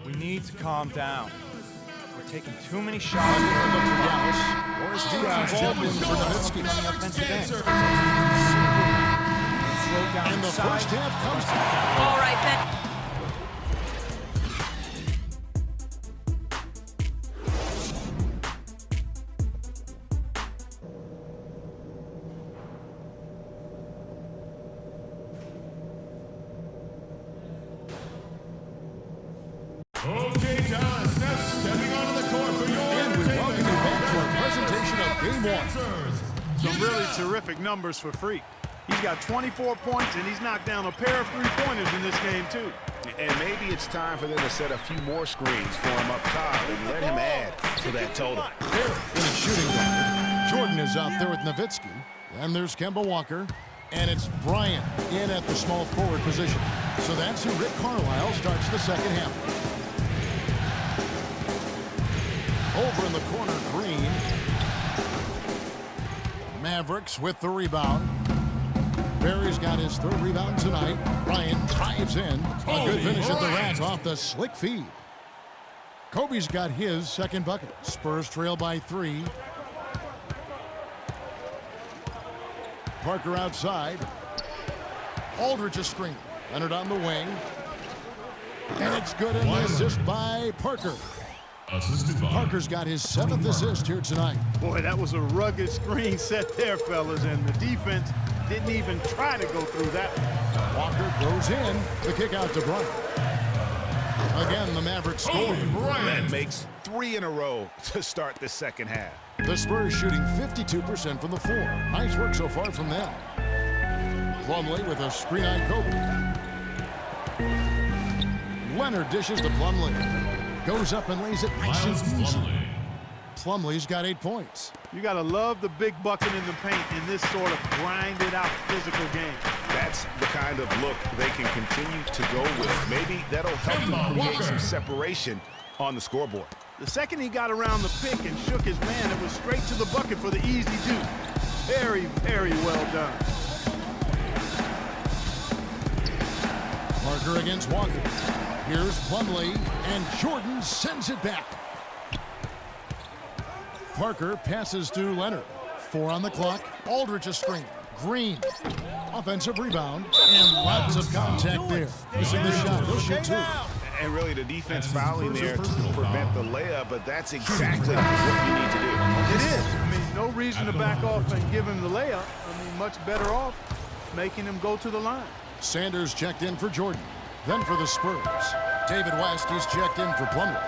We need to calm down. We're taking too many shots. Morris Diaz checked in for Nowitzki. On the offensive end. Slow down And the first half comes back. All right, then. Okay, John, Steph stepping onto the court for your And we welcome you back to our presentation of Game 1. Some really terrific numbers for Freak. He's got 24 points, and he's knocked down a pair of three-pointers in this game, too. And maybe it's time for them to set a few more screens for him up top and let him add to that total. There in a shooting guard. Jordan is out there with Nowitzki. And there's Kemba Walker. And it's Bryant in at the small forward position. So that's who Rick Carlisle starts the second half. Over in the corner, Green. Mavericks with the rebound. Barry's got his third rebound tonight. Bryant drives in. A good finish at the rack off the slick feed. Kobe's got his second bucket. Spurs trail by 3. Parker outside. Aldridge a screen. Leonard on the wing. And it's good in the assist by Parker. Assisted by Parker's got his 7th assist here tonight. Boy, that was a rugged screen set there, fellas, and the defense didn't even try to go through that. Walker goes in. The kick out to Bryant. Again, the Mavericks score. That makes 3 in a row to start the second half. The Spurs shooting 52% from the floor. Nice work so far from them. Plumlee with a screen on Kobe. Leonard dishes to Plumlee. Goes up and lays it nice and easy. Plumlee's got 8 points. You got to love the big bucket in the paint in this sort of grinded-out physical game. That's the kind of look they can continue to go with. Maybe that'll help them create some separation on the scoreboard. The second he got around the pick and shook his man, it was straight to the bucket for the easy do. Very, very well done. Parker against Walker. Here's Plumlee, and Jordan sends it back. Parker passes to Leonard. 4 on the clock. Aldridge a screen. Green. Offensive rebound. And lots of contact there. Missing the shot. He'll shoot 2. And really the defense fouling there to prevent the layup, but that's exactly what you need to do. It is. I mean, no reason to back off and give him the layup. I mean, much better off making him go to the line. Sanders checked in for Jordan. Then for the Spurs. David West is checked in for Plumlee.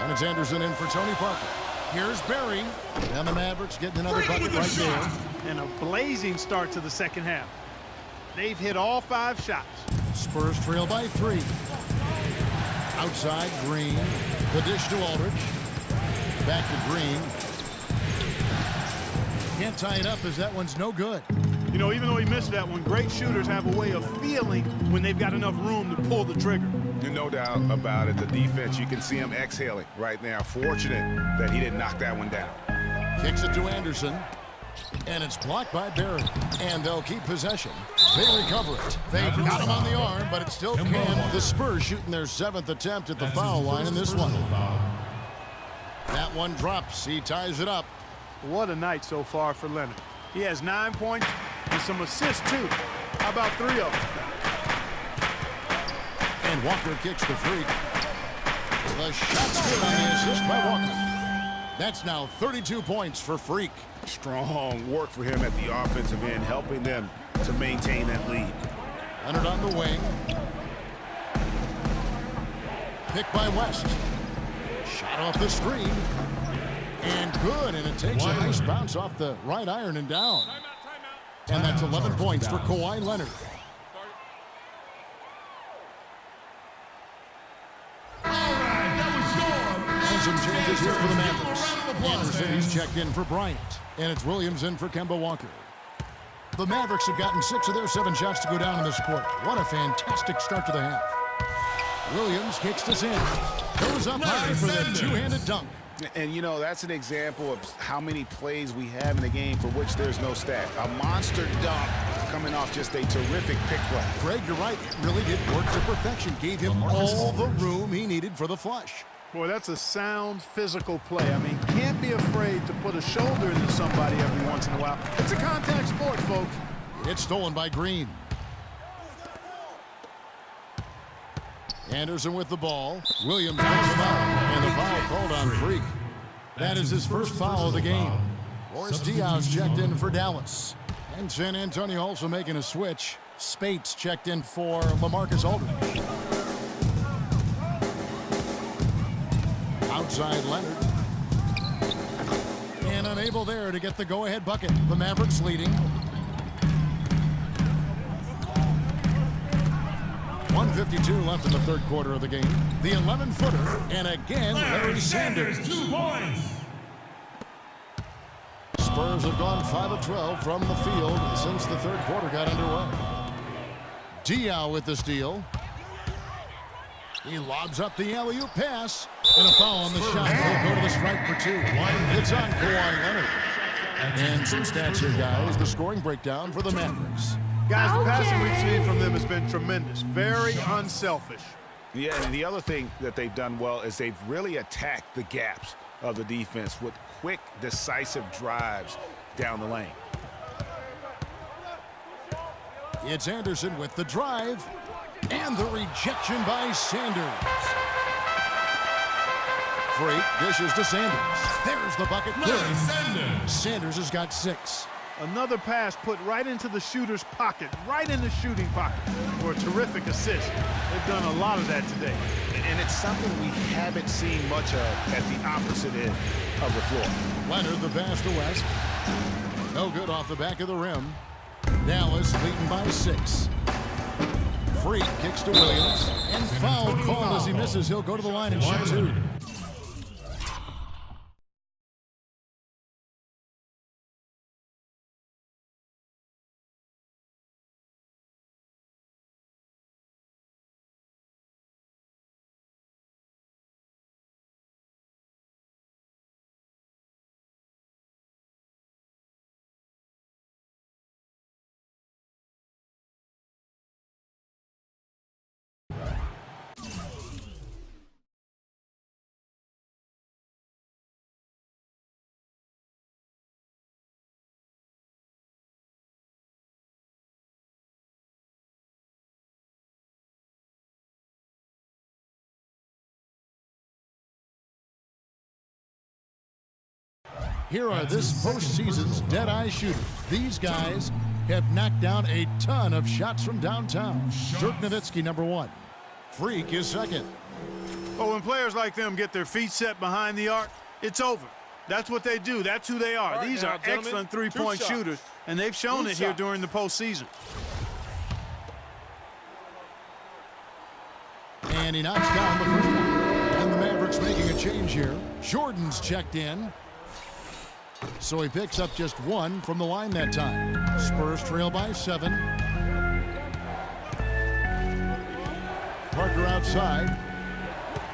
And it's Anderson in for Tony Parker. Here's Barry. And the Mavericks getting another bucket right there. And a blazing start to the second half. They've hit all 5 shots. Spurs trail by 3. Outside, Green. The dish to Aldridge. Back to Green. Can't tie it up as that one's no good. You know, even though he missed that one, great shooters have a way of feeling when they've got enough room to pull the trigger. No doubt about it. The defense, you can see him exhaling right now. Fortunate that he didn't knock that one down. Kicks it to Anderson. And it's blocked by Barry. And they'll keep possession. They recover it. They got him on the arm, but it still can. The Spurs shooting their 7th attempt at the foul line in this one. That one drops. He ties it up. What a night so far for Leonard. He has 9 points and some assists, too. How about 3 of them? And Walker kicks the Freak. The shot's good on the assist by Walker. That's now 32 points for Freak. Strong work for him at the offensive end, helping them to maintain that lead. Leonard on the wing. Picked by West. Shot off the screen. And good, and it takes a nice bounce off the right iron and down. And that's 11 points for Kawhi Leonard. And some changes here for the Mavericks. Anderson, he's checked in for Bryant. And it's Williams in for Kemba Walker. The Mavericks have gotten 6 of their 7 shots to go down in this quarter. What a fantastic start to the half. Williams kicks this in. Goes up high for the two-handed dunk. And, you know, that's an example of how many plays we have in the game for which there's no stat. A monster dunk coming off just a terrific pick play. Greg, you're right. It really did work to perfection. Gave him all the room he needed for the flush. Boy, that's a sound physical play. I mean, can't be afraid to put a shoulder into somebody every once in a while. It's a contact sport, folks. It's stolen by Green. Anderson with the ball. Williams knocks him out. And the foul called on Freak. That is his first foul of the game. Boris Diaz checked in for Dallas. And San Antonio also making a switch. Spates checked in for LaMarcus Aldridge. Outside Leonard. And unable there to get the go-ahead bucket. The Mavericks leading. 1:52 left in the third quarter of the game. The 11-footer, and again, Larry Sanders. 2 points. Spurs have gone 5 of 12 from the field since the third quarter got underway. Diaw with the steal. He lobs up the alley-oop pass, and a foul on the shot. He'll go to the stripe for 2. It's on Kawhi Leonard. And some stats here, guys. The scoring breakdown for the Mavericks. Guys, the passing we've seen from them has been tremendous. Very unselfish. Yeah, and the other thing that they've done well is they've really attacked the gaps of the defense with quick, decisive drives down the lane. It's Anderson with the drive, and the rejection by Sanders. Freak dishes to Sanders. There's the bucket. Sanders has got 6. Another pass put right into the shooter's pocket, right in the shooting pocket for a terrific assist. They've done a lot of that today. And it's something we haven't seen much of at the opposite end of the floor. Leonard, the pass to West. No good off the back of the rim. Dallas leading by 6. Freak kicks to Williams. And foul called as he misses. He'll go to the line and shoot 2. Here are this postseason's dead-eye shooters. These guys have knocked down a ton of shots from downtown. Dirk Nowitzki, number 1. Freak is second. But when players like them get their feet set behind the arc, it's over. That's what they do. That's who they are. These are excellent three-point shooters, and they've shown it here during the postseason. And he knocks down the first one. And the Mavericks making a change here. Jordan's checked in. So he picks up just 1 from the line that time. Spurs trail by 7. Parker outside.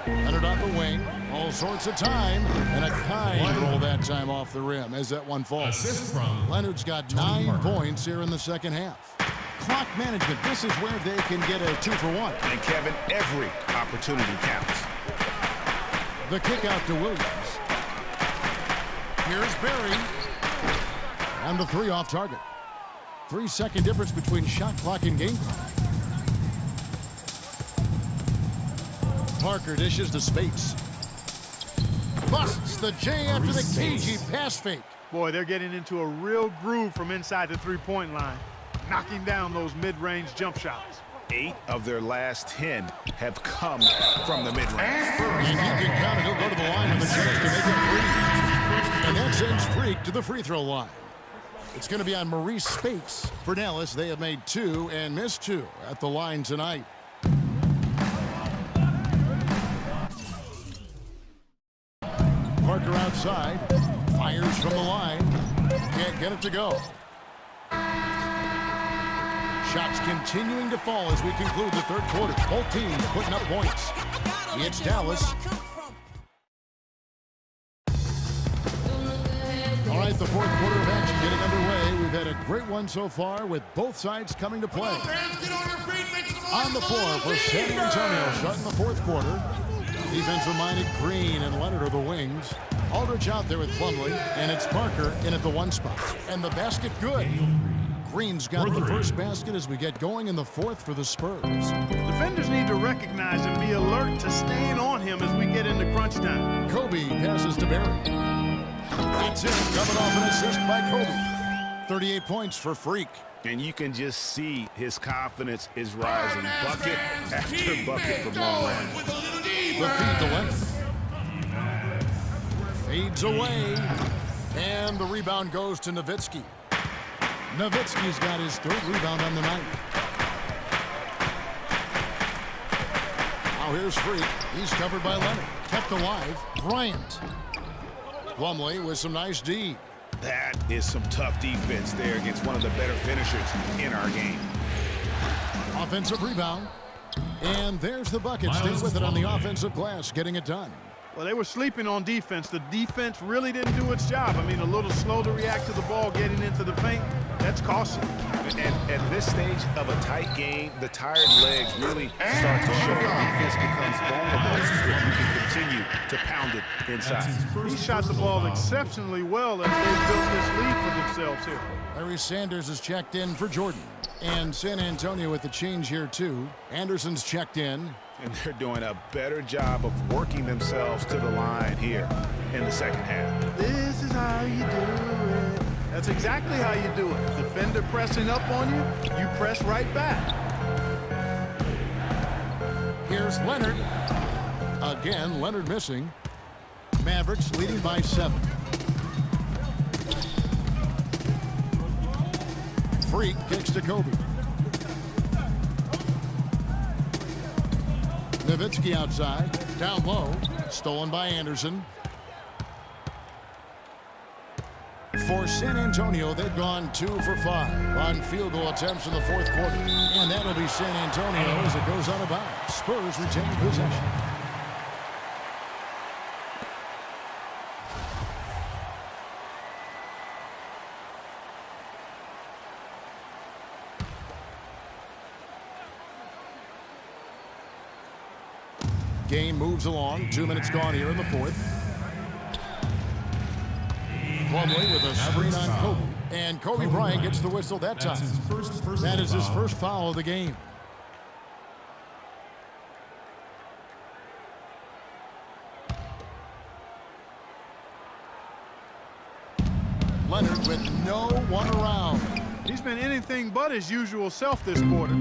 Leonard on the wing. All sorts of time. And a kind roll that time off the rim as that one falls. Assist from Leonard's got 9 points here in the second half. Clock management. This is where they can get a 2-for-1. And Kevin, every opportunity counts. The kick out to Williams. Here's Barry. And the 3 off target. 3-second difference between shot clock and game clock. Parker dishes to Spates. Busts the J after the cagey pass fake. Boy, they're getting into a real groove from inside the three-point line, knocking down those mid-range jump shots. 8 of their last 10 have come from the mid-range. And you can count it. He'll go to the line with a chance to make it 3. And that sends Freak to the free throw line. It's going to be on Maurice Spates for Dallas. They have made 2 and missed 2 at the line tonight. Parker outside. Fires from the line. Can't get it to go. Shots continuing to fall as we conclude the third quarter. Both teams putting up points. It's Dallas. All right, the fourth quarter of action getting underway. We've had a a great one so far with both sides coming to play. On the floor for San Antonio, starting the fourth quarter. Defensive-minded Green and Leonard are the wings. Aldridge out there with Plumlee, and it's Parker in at the one spot. And the basket good. Green's got the first basket as we get going in the fourth for the Spurs. Defenders need to recognize and be alert to staying on him as we get into crunch time. Kobe passes to Barry. That's it, coming off an assist by Kobe. 38 points for Freak. And you can just see his confidence is rising. Bucket after bucket from long range. The feed to Leonard. Fades away. And the rebound goes to Nowitzki. Nowitzki's got his third rebound on the night. Now here's Freak. He's covered by Leonard. Kept alive. Bryant. Plumlee with some nice D. That is some tough defense there against one of the better finishers in our game. Offensive rebound. And there's the bucket. Stay with it on the offensive glass, getting it done. Well, they were sleeping on defense. The defense really didn't do its job. I mean, a little slow to react to the ball getting into the paint. That's costly. And at this stage of a tight game, the tired legs really start to show. Defense becomes vulnerable if you can continue to pound it inside. He shot the ball exceptionally well as they built this lead for themselves here. Larry Sanders is checked in for Jordan. And San Antonio with the change here, too. Anderson's checked in. And they're doing a better job of working themselves to the line here in the second half. This is how you do it. That's exactly how you do it. Defender pressing up on you, you press right back. Here's Leonard. Again, Leonard missing. Mavericks leading by 7. Freak kicks to Kobe. Nowitzki outside, down low, stolen by Anderson. For San Antonio, they've gone 2 for 5 on field goal attempts in the fourth quarter. And that'll be San Antonio as it goes on about. Spurs retain possession. Game moves along. 2 minutes gone here in the fourth. Plumlee with a screen on Kobe. And Kobe Bryant gets the whistle that time. That is his first foul of the game. Leonard with no one around. He's been anything but his usual self this quarter.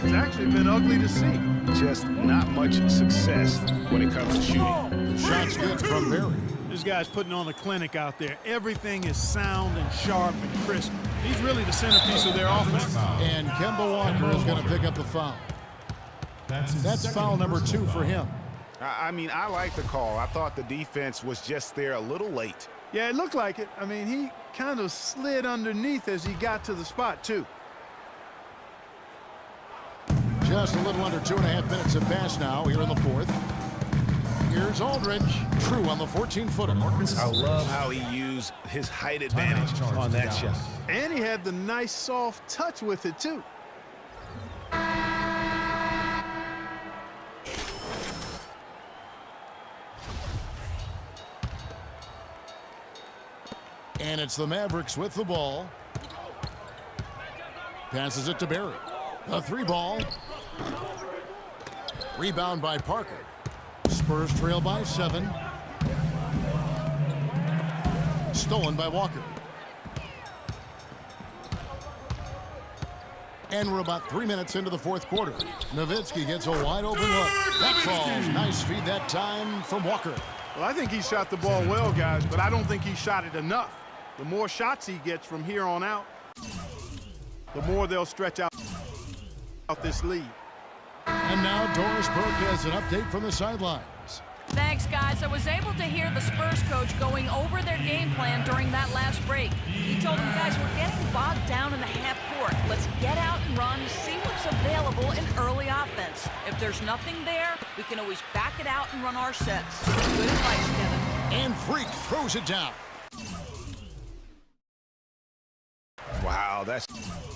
It's actually been ugly to see. Just not much success when it comes to shooting. The shot's good from Barry. This guy's putting on a clinic out there. Everything is sound and sharp and crisp. He's really the centerpiece of their offense. And Kemba Walker is going to pick up the foul. That's foul number 2 for him. I mean, I like the call. I thought the defense was just there a little late. Yeah, it looked like it. I mean, he kind of slid underneath as he got to the spot, too. Just a little under 2.5 minutes have passed now here in the fourth. Here's Aldridge. True on the 14-footer. I love how he used his height advantage on that shot. And he had the nice soft touch with it, too. And it's the Mavericks with the ball. Passes it to Barry. A 3-ball. Rebound by Parker. Spurs trail by 7. Stolen by Walker. And we're about 3 minutes into the fourth quarter. Nowitzki gets a wide open look. That falls. Nice feed that time from Walker. Well, I think he shot the ball well, guys, but I don't think he shot it enough. The more shots he gets from here on out, the more they'll stretch out this lead. And now Doris Burke has an update from the sidelines. Thanks, guys. I was able to hear the Spurs coach going over their game plan during that last break. He told them, guys, we're getting bogged down in the half court. Let's get out and run, see what's available in early offense. If there's nothing there, we can always back it out and run our sets. Good advice, Kevin. And Freak throws it down. Wow. Wow, that's...